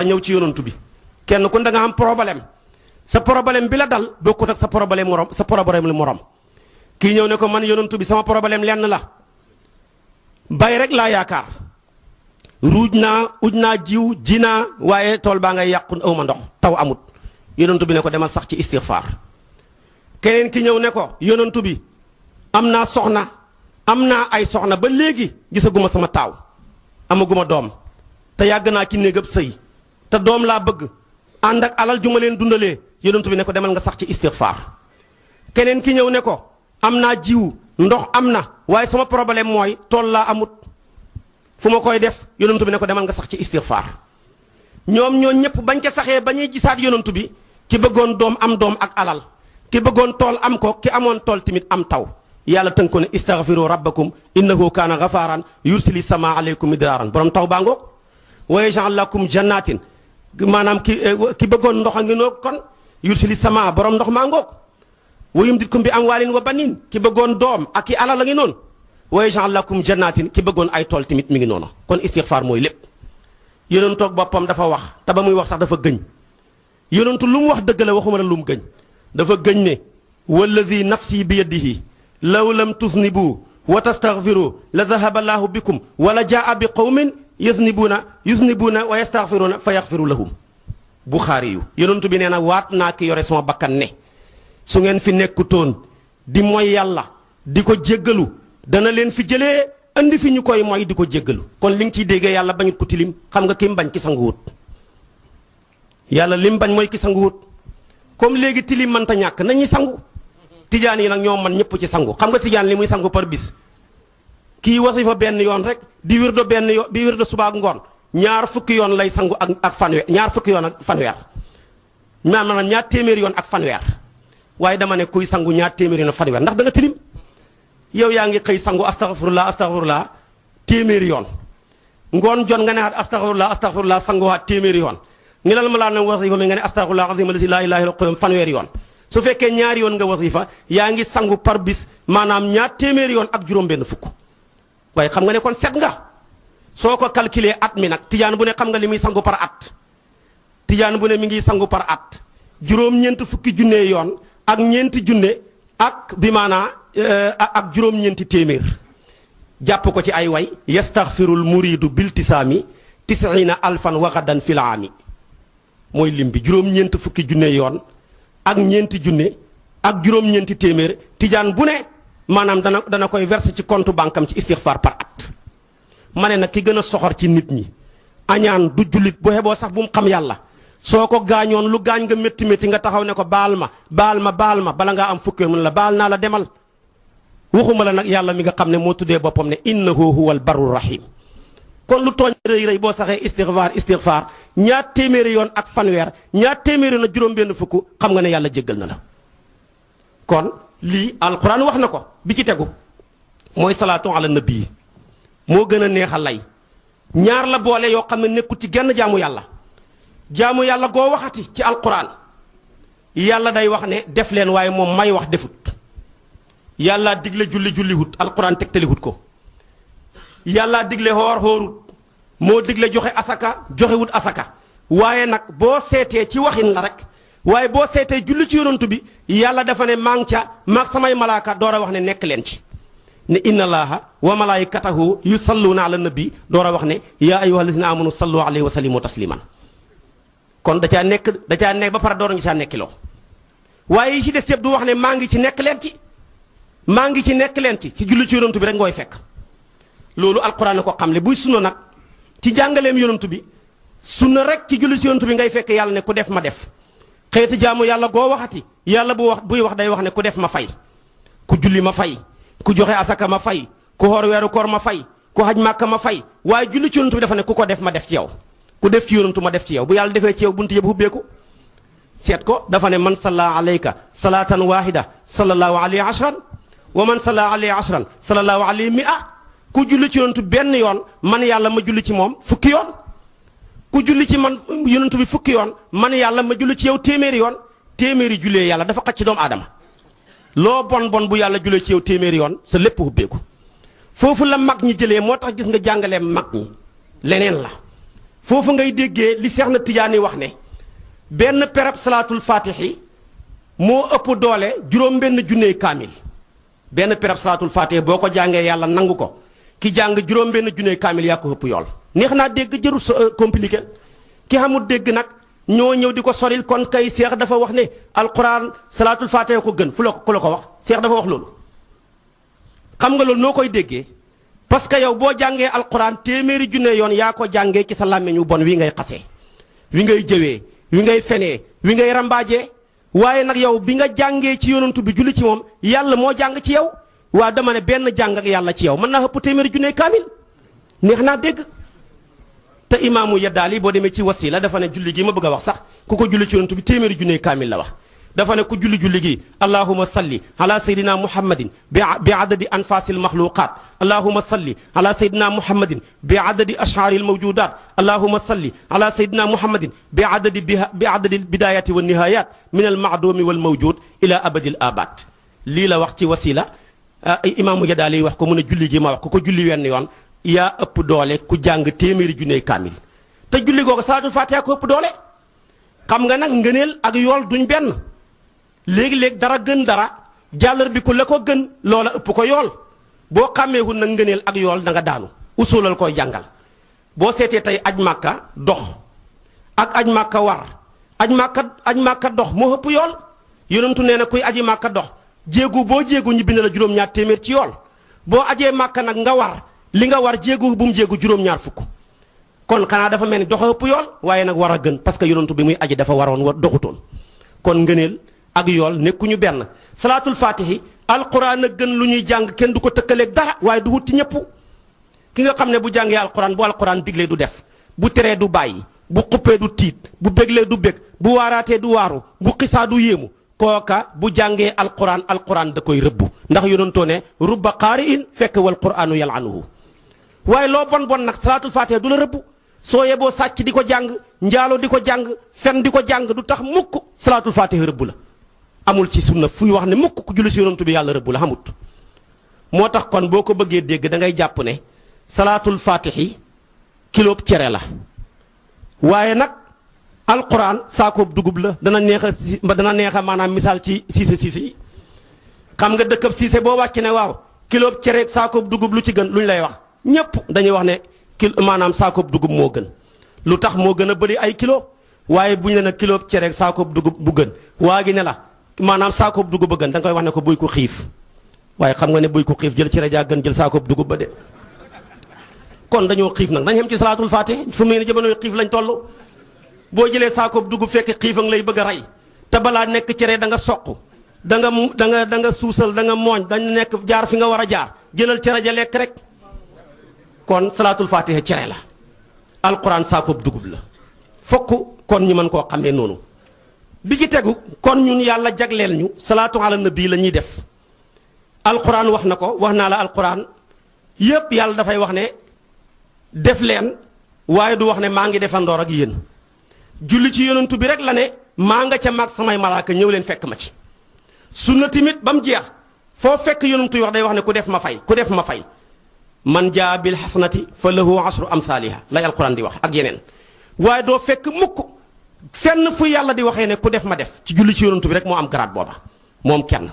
ñëw ci yonantu bi kenn ku da nga am problème sa problème bi la dal bokkut ak sa problème morom sa problème lu morom kii ñëw ne ko man yonantu bi sama problème lenn la bay rek laa yaakaar ruuj naa uj naa jiw ji naa waaye tool baa ngay yàqu awma ndox taw amut yonantu bi ne ko demal sax ci istighfar keneen ki ñëw ne ko yonantu bi am naa soxna am naa ay soxna ba léegi gisaguma sama taaw amaguma doom te yàgg naa ci néegab sëy te doom laa bëgg ànd ak alal ju ma leen dundalee yonantu bi ne ko demal nga sax ci istighfar keneen ki ñëw ne ko am naa jiw ndox am na waaye sama problème mooy tool laa amut fu ma koy def yonantu bi ne ko demal nga sax ci istighfar ñoom ñoo ñëpp bañ ko saxee ba ñuy gisaat yonantu bi ki bëggoon doom am doom ak alal ki bëggoon tool am ko ki amoon tool tamit am taw yàlla tënk ko ne istaghfiru rabbakum innahu kaana ghafaran yursili sama aleykum midraaran borom taw baa ngoog wa yaj'al lakum jannatin maanaam ki bëggoon ndox a ngi noog kon yursili sama borom ndox maa ngoog wa yumditkum bi amwaalin wa banin ki bëggoon doom ak ki alal a ngi noonu wa yaj'al lakum jannatin ki bëggoon ay tool tamit mi ngi noonu kon istighfar mooy lépp yonentu boppam dafa wax te ba muy wax sax dafa gëñ yonentu lu mu wax dëgg la waxuma la lu mu gëñ dafa gëñ ne walladi nafsi bi yadihi law lam tusnibu wa tastaghfiru la dhahaba allahu bikum wala jaa bi qawmin yusnibuuna wa yastaghfiruuna fa yaghfiru lahum Buxaari yu yonentu bi nee na waat naa ki yore sama bakkan ne su ngeen fi nekkutoon di mooy yàlla di ko jéggalu dana leen fi jëlee andi fi ñu koy mooy di ko jéggalu kon li nga ciy déggee yàlla bañut ko tilim xam nga kim bañ ki sanguwut yàlla lim bañ mooy ki sanguwut comme léegi tilim mënta ñàkk nañuy sangu tijaan yi nag ñoom man ñëpp ci sangu xam nga tijaan li muy sangu par bis kii wasifa benn yoon rek di wirdo benn yoon di wirdo suba ak ngoon ñaar fukki yoon lay sangu ak fanweer ñaar fukki yoon ak fanweer maanaam ñaar téeméeri yoon ak fanweer waaye dama ne kuy sangu ñaar téeméeri yoon ak fanweer ndax da nga tilim yow yaa ngi xëy sangu astaghfirullah téeméeri yoon ngoon jon nga ne astaghfirullah sanguwaat téeméeri yoon ngi lal ma laa na wasifa mi nga ne astaghfirullah azim allazi laa ilaaha illa huwa fanweeri yoon su fekkee ñaari yoon nga wasifa yaa ngi sangu par bis maanaam ñaar téeméeri yoon ak juróom-benn fukk waaye xam nga ne kon set nga soo ko calculer at mi nag tijaan bu ne xam nga li muy sangu par at tijaan bu ne mi ngi sangu par at juróom-ñeent fukki junne yoon ak ñeenti junne ak bi maanaa ak juróom-ñeenti téeméer jàpp ko ci ay way yastaghfirul muridu biltisaami tisina alfan waxadan fil aami mooy lim bi juróom-ñeent fukki junne yoon ak ñeenti junne ak juróom-ñeenti téeméer tijaan bu ne maanaam dana koy verser ci compte banque am ci istighfar par at ma ne nag ki gën a soxor ci nit ñi añaan du jullit bu xeboo sax bu mu xam yàlla soo ko gaañoon lu gaañ nga métti métti nga taxaw ne ko baal ma bala ngaa am fukki mun la baal naa la demal waxuma la nag yàlla mi nga xam ne moo tuddee boppam ne innahu huwal barru rahim kon lu tooñ rëy boo saxee istighfar ñaar téeméeri yoon ak fanweer ñaar téeméeri yoon ak juróom-benn fukk xam nga ne yàlla jéggal na la kon lii alquran wax na ko bi ci tegu mooy salaatu ala nabi moo gën a neex a lay ñaar la boole yoo xam ne nekkul ci genn jaamu yàlla goo waxati ci alquran yàlla day wax ne def leen waaye moom may wax defut yàlla digle julli wut alquran tegtaliwut ko yàlla digle xoorut moo digle joxe asaka joxewut asaka waaye nag boo seetee ci waxin la rek waaye boo seetee julli ci yonantu bi yàlla dafa ne maa ngi ca maag samay malaaka door a wax ne nekk leen ci ne inna allaha wa malaikatahu yusalluna ala nabi door a wax ne yaa ayyuha allazina amanu sallu alayhi wa sallimu tasliman kon da caa nekk ba pare door nga caa nekkiloo waaye yi ci des yëpp du wax ne maa ngi ci nekk leen ci ci julli ci yonantu bi rek ngooy fekk loolu alquran na ko xamle buy sunna nag ci jàngaleem yonantu bi sunna rek ci julli ci yonantu bi ngay fekk yàlla ne ku def ma def xeeti jaamu yàlla goo waxati yàlla buy wax day wax ne ku def ma fay ku julli ma fay ku joxe asaka ma fay ku xoor weeru koor ma fay ku xaj màkka ma fay waaye julli ci yonantu bi dafa ne ku ko def ma def ci yow ku def ci yonantu ma def ci yow bu yàlla defee ci yow buntu yëpp hubbeeku seet ko dafa ne man salla alayka salatan wahida sallallahu alayhi ashran wa man salla alayhi ashran sallallahu alayhi mi'a ku julli ci yonantu benn yoon man yàlla ma julli ci moom fukki yoon ku julli ci man yonantu bi fukki yoon man yàlla ma julli ci yow téeméeri yoon téeméeri jullee yàlla dafa xaj ci doomu aadama loo bon bu yàlla jullee ci yow téeméeri yoon sa lépp hubbeeku foofu la mag ñi jëlee moo tax gis nga jàngalee mag ñi leneen la foofu ngay déggee li Seex na Tijaani wax ne benn perab salaatul faatixi moo ëpp doole juróom benn junney kaamil benn perab salaatul faatixi boo ko jàngee yàlla nangu ko ki jàng juróom benn junney kaamil yaa ko ëpp yool neex naa dégg jërul compliqué ki xamul dégg nag ñoo ñëw di ko soril kon kay Seex dafa wax ne alquran salaatul faatixi ko gën fu la ko ku la ko wax Seex dafa wax loolu xam nga loolu noo koy déggee parce que yow boo jàngee alquran téeméeri junne yoon yaa ko jàngee ci sa làmmiñ wu bon wi ngay xasee wi ngay jëwee wi ngay fenee wi ngay rambaajee waaye nag yow bi nga jàngee ci yonantu bi julli ci moom yàlla moo jàng ci yow waa dama ne benn jàng ak yàlla ci yow mën naa ëpp téeméeri junne kaamil neex naa dégg te imaamu Yaddaali boo demee ci wasila dafa ne julli gi ma bëgg a wax sax ku ko julli ci yonantu bi téeméeri junne kaamil la wax dafa ne ku julli gi allahuma salli ala sayyidina muhammadin bi adadi anfasil maxluqat allahuma salli ala sayyidina muhammadin bi adadi ash'aril mawjudat allahuma salli ala sayyidina muhammadin bi adadi bidayati wa nihayat min al ma'dumi wal mawjud ila abadil abad lii la wax ci wasila imaamu Yadaali wax ko mu ne julli gi ma wax ku ko julli wenn yoon yaa ëpp doole ku jàng téeméeri junne kaamil te julli googu salaatul faatiha ko ëpp doole xam nga nag ngëneel ak yool duñ benn léegi-léegi dara gën dara jàllar bi ku la ko gën loola ëpp ko yool boo xàmmeewul nag ngëneel ak yool da nga daanu usulal koy jàngal boo seetee tey aj màkka dox ak aj màkka war aj màkka dox moo ëpp yool yonentu nee na kuy aji màkka dox jéegu boo jéegu ñu bind la juróom-ñaar téeméer ci yool boo ajee màkka nag nga war li nga war jéegu bu mu jéegu juróom-ñaar fukk kon xanaa dafa mel ni dox ëpp yool waaye nag war a gën parce que yonentu bi muy aji dafa waroon war doxutoon kon ngëneel ak yool nekkuñu benn salaatul faatihi alquran a gën lu ñuy jàng kenn du ko tëkkaleeg dara waaye du wut ci ñëpp ki nga xam ne bu jàngee alquran bu alquran diglee du def bu teree du bàyyi bu xuppee du tiit bu béglee du bég bu waaraatee du waaru bu xisaa du yéemu kooka bu jàngee alquran da koy rëbbu ndax yonentoo ne rubba qaari'in fekk wal quranu yal'anuhu waaye loo bon bon nag salaatul faatihi du la rëbbu soo yeboo sàcc di ko jàng njaalo di ko jàng fen di ko jàng du tax mukk salaatul faatihi rëbbu la amul ci sunna fuy wax ne mukk ku julli si yonantu bi yàlla rëbbu la xamut moo tax kon boo ko bëggee dégg da ngay jàpp ne salaatul faatihi kiloob cere la waaye nag alquran saakoob dugub la dana neex a maanaam misaal ci siise yi xam nga dëkkab siise boo wàcc ne waaw kiloob cere ak saakoob dugub lu ci gën lu ñu lay wax ñépp dañuy wax ne maanaam saakoob dugub moo gën lu tax moo gën a bëri ay kilo waaye bu ñu ne nag kiloob cere ak saakoob dugub bu gën waa gi ne la maanaam saakoob dugub ba gën da nga koy wax ne ko buy ko xiif waaye xam nga ne buy ko xiif jël cere jaa gën jël saakoob dugub ba de kon dañoo xiif nag dañ xem ci salaatul faatihi fu mu ne jamono xiif lañ toll boo jëlee saakoob dugub fekk xiif a ngi lay bëgg a rey te balaa nekk cere da nga soq da nga suusal da nga mooñ dañ nekk jaar fi nga war a jaar jëlal cere ja lekk rek kon salaatul faatihi cere la alquran saakoob dugub la fokk kon ñu mën koo xamee noonu bi ci tegu kon ñun yàlla jagleel ñu salaatu ala nabi la ñuy def alquran wax na ko wax naa la alquran yépp yàlla dafay wax ne def leen waaye du wax ne maa ngi defandoor ak yéen julli ci yonantu bi rek la ne maa nga ca mag samay malaaka ñëw leen fekk ma ci sunna timit ba mu jeex foo fekk yonantu yi wax day wax ne ku def ma fay man jaa bil hasanati fa lahu ashru amthaliha lay alquran di wax ak yeneen waaye doo fekk mukk fenn fu yàlla di waxee ne ku def ma def ci julli ci yonantu bi rek moo am garaat booba moom kenn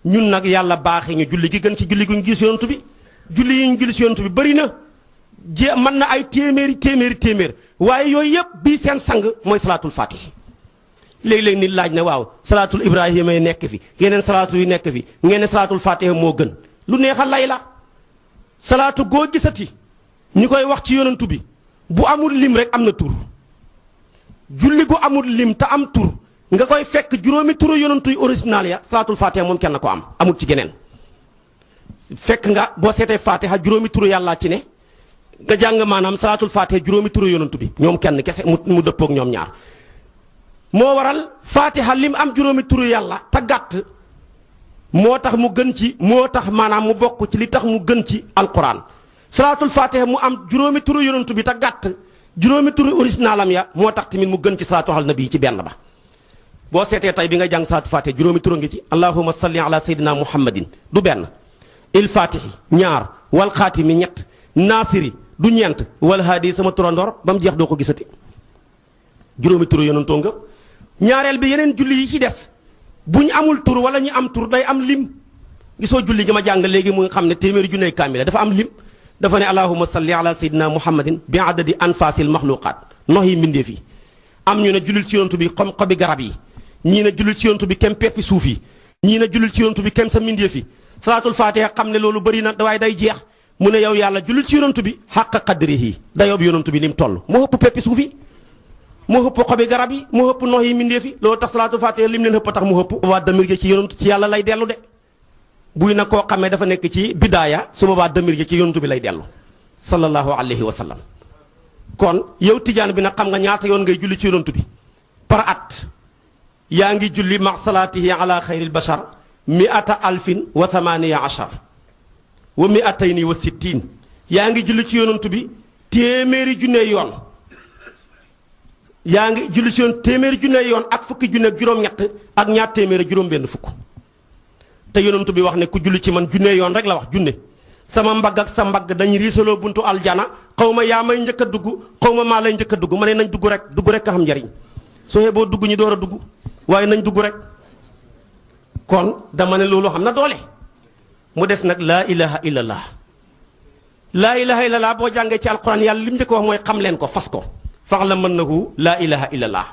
ñun nag yàlla baaxee ñu julli gi gën ci julli gu ñu julli ci yonantu bi julli yi ñu julli ci yonantu bi bëri na mën na ay téeméer waaye yooyu yëpp bii seen sang mooy salaatul faatihi léeg-léeg nit laaj na waaw salaatul ibrahima yi nekk fi yeneen salaatu yu nekk fi ngeen ne salaatul faatihi moo gën lu neex a lay la salaatu goo gisati ñu koy wax ci yonantu bi bu amul lim rek am na tur julli gu amul lim te am tur nga koy fekk juróomi turu yonantu yu original ya salaatul faatiha moom kenn ko am amul ci geneen fekk nga boo seetee faatiha juróomi turu yàllaa ci ne nga jàng maanaam salaatul faatiha juróomi turu yonantu bi ñoom kenn kese mu dëppoog ñoom ñaar moo waral faatiha lim am juróomi turu yàlla te gàtt moo tax mu gën ci moo tax maanaam mu bokk ci li tax mu gën ci alquran salaatul faatiha mu am juróomi turu yonantu bi te gàtt juróomi turu originalam ya moo tax tamit mu gën ci salaatu ala nabi ci benn ba boo seetee tey bi nga jàng salaatul faatiha juróomi turu ngi ci allahumma salli ala sayyidina muhammadin du benn il faatihi ñaar wal xaatimi ñett naasiri du ñeent wal haadi sama turandoor ba mu jeex doo ko gisati juróomi turu yonantoo nga ñaareel bi yeneen julli yi ci des bu ñu amul tur wala ñu am tur day am lim gisoo julli gi ma jàng léegi mu nga xam ne téeméeri junney kaamila dafa am lim dafa ne allahumma salli ala sayyidina muhammadin bi adadi anfasil maxluqaat nox yi mbindee fi am ñu ne jullil ci yonantu bi comme xobi garab yi ñii ne jullil ci yonantu bi kem peppi suuf yi ñii ne jullil ci yonantu bi kem sa mbindee fi salaatul fatiha xam ne loolu bëri na waaye day jeex mu ne yow yàlla jullil ci yonantu bi xàq qadrihi dayoob yonantu bi lim toll moo ëpp peppi suuf yi moo ëpp xobi garab yi moo ëpp nox yi mbindee fi loolu tax salaatul fatiha lim leen ëpp tax mu ëpp waa damir gi ci yonantu ci yàlla lay dellu de buy na koo xamee dafa nekk ci bidaaya su boobaa damir gi ci yonantu bi lay dellu sallallahu alayhi wa sallam kon yow tijaan bi nag xam nga ñaata yoon ngay julli ci yonantu bi par at yaa ngi julli ma salaatihi ala xayril bashar mi'ata alfin wa thamaniya ashar wa mi'atayni wa sittin yaa ngi julli ci yonantu bi téeméeri junne yoon yaa ngi julli ci yoon téeméeri junne yoon ak fukki junne ak juróom-ñett ak ñaar téeméeri juróom-benn fukk te yonantu bi wax ne ku julli ci man junne yoon rek la wax junne sama mbagg ak sa mbagg dañ riisaloo buntu aljana xaw ma yaa may njëkk a dugg xaw ma maa lay njëkk a dugg ma ne nañ dugg rek a xam njariñ soo xee boo dugg ñi door a dugg waaye nañ dugg rek kon dama ne loolu xam na doole mu des nag laa ilaha illallah laa ilaha illallah boo jàngee ci alquran yàlla li mu njëkk wax mooy xam leen ko fas ko fax la mën nahu laa ilaha illallah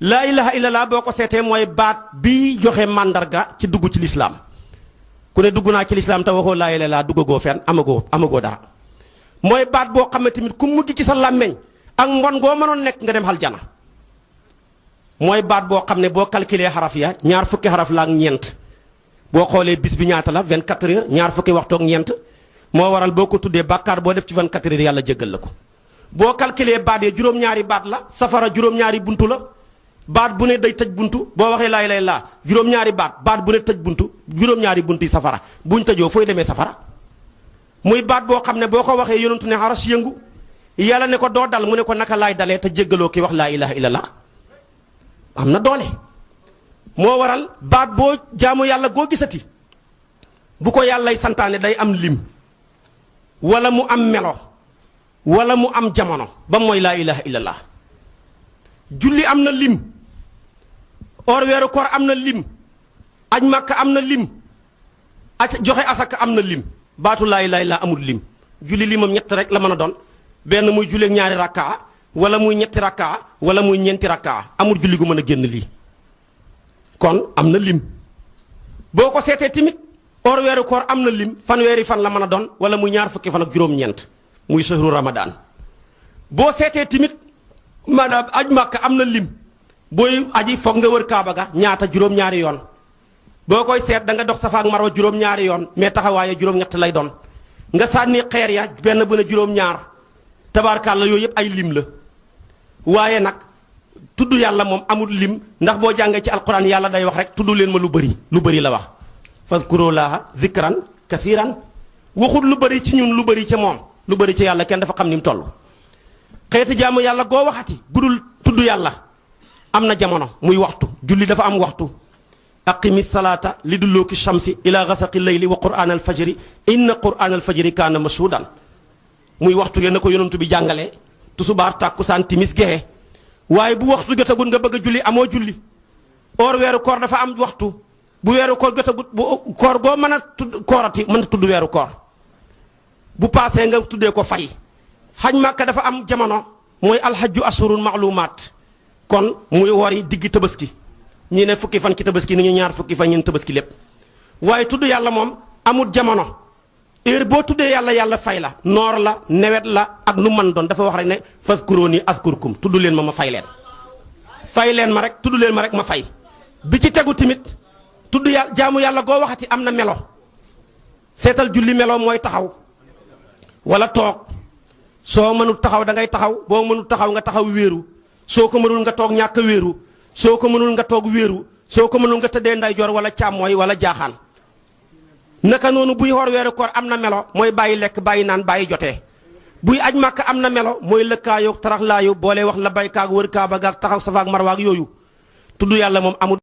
laa ilaha illallah boo ko seetee mooy baat bi joxe màndarga ci dugg ci lislaam ku ne dugg naa ci lislaam te waxoo laa ilaha illallah duggagoo fenn amagoo dara mooy baat boo xam ne tamit ku mujj ci sa làmmeñ ak mbon ngoo mënoon nekk nga dem aljana mooy baat boo xam ne boo calculé xaraf ya ñaar fukki xaraf la ak ñeent boo xoolee bis bi ñaata la 24 heures ñaar fukki waxtu ak ñeent moo waral boo ko tuddee bàkkaar boo def ci 24 heures yàlla jéggal la ko boo calculé baat yi juróom-ñaari baat la safara juróom-ñaari buntu la baat bu ne day tëj buntu boo waxee laa ilaaha illallaah juróom-ñaari baat bu ne tëj buntu juróom-ñaari buntu yi safara buñ tëjoo fooy demee safara muy baat boo xam ne boo ko waxee yonentu ne aras yëngu yàlla ne ko doo dal mu ne ko naka laay dalee te jéggaloo ki wax laa ilaaha illallaah am na doole moo waral baat boo jaamu yàlla goo gisati bu ko yàllay santaane day am lim wala mu am melo wala mu am jamono ba mooy laa ilaha illallah julli am na lim or weeru koor am na lim aj màkka am na lim joxe asaka am na lim baatu laa ilaha illallah amul lim julli limam ñett rek la mën a doon benn muy julleeg ñaari rakkaa wala muy ñetti rakkaa wala muy ñeenti rakkaa amul julli gu mën a génn lii kon am na lim boo ko seetee tamit or weeru koor am na lim fanweeri fan la mën a doon wala muy ñaar fukki fan ak juróom-ñeent muy sahru ramadan boo seetee tamit maanaam aj màkka am na lim booy aji foog nga wër kaaba ga ñaata juróom-ñaari yoon boo koy seet da nga dox safa ak marwa juróom-ñaari yoon mais taxawaaye juróom-ñett lay doon nga sànni xeer ya benn bu ne juróom-ñaar tabaarkàlla yooyu yëpp ay lim la waaye nag tudd yàlla moom amul lim ndax boo jàngee ci alquran yàlla day wax rek tudd leen ma lu bëri la wax fazkurulaaha zikran kathiran waxul lu bëri ci ñun lu bëri ca moom lu bëri ci yàlla kenn dafa xam ni mu toll xeeti jaamu yàlla goo waxati gudul tudd yàlla am na jamono muy waxtu julli dafa am waxtu aqimi salaata li dulluki shamsi ila gasaqi layli wa qur'an alfajri inna qur'an alfajri kaana mashhudan muy waxtu ngeen na ko yonantu bi jàngalee tusubaar tàkkusaan timis gexe waaye bu waxtu jotagul nga bëgg a julli amoo julli or weeru koor dafa am waxtu bu weeru koor jotagut bu koor goo mën a tudd koorati mën a tudd weeru koor bu paasee nga tuddee ko fay xaj màkka dafa am jamono mooy alxajju ashurun maalumaat kon muy wori diggi tabaski ñi ne fukki fan ci tabaski ni ñu ñaar fukki fan ñeen tabaski lépp waaye tudd yàlla moom amul jamono heure boo tuddee yàlla fay la noor la nawet la ak nu man doon dafa wax rek ne fazkuruni azkurkum tudd leen ma fay leen ma rek tudd leen ma rek ma fay bi ci tegu tamit tudd yàlla jaamu yàlla goo waxati am na melo seetal julli melo mooy taxaw wala toog soo mënul taxaw da ngay taxaw boo mënul taxaw nga taxaw wéeru soo ko mënul nga toog ñàkk wéeru soo ko mënul nga toog wéeru soo ko mënul nga tëddee ndeyjoor wala càmmooy wala jaaxaan naka noonu buy xoor weeru koor am na melo mooy bàyyi lekk bàyyi naan bàyyi jotee buy aj màkk am na melo mooy lëkkaayoo taraxlaayu boole wax la baykaag wër kaaba gaag taxaw safaak marwaag yooyu tudd yàlla moom amul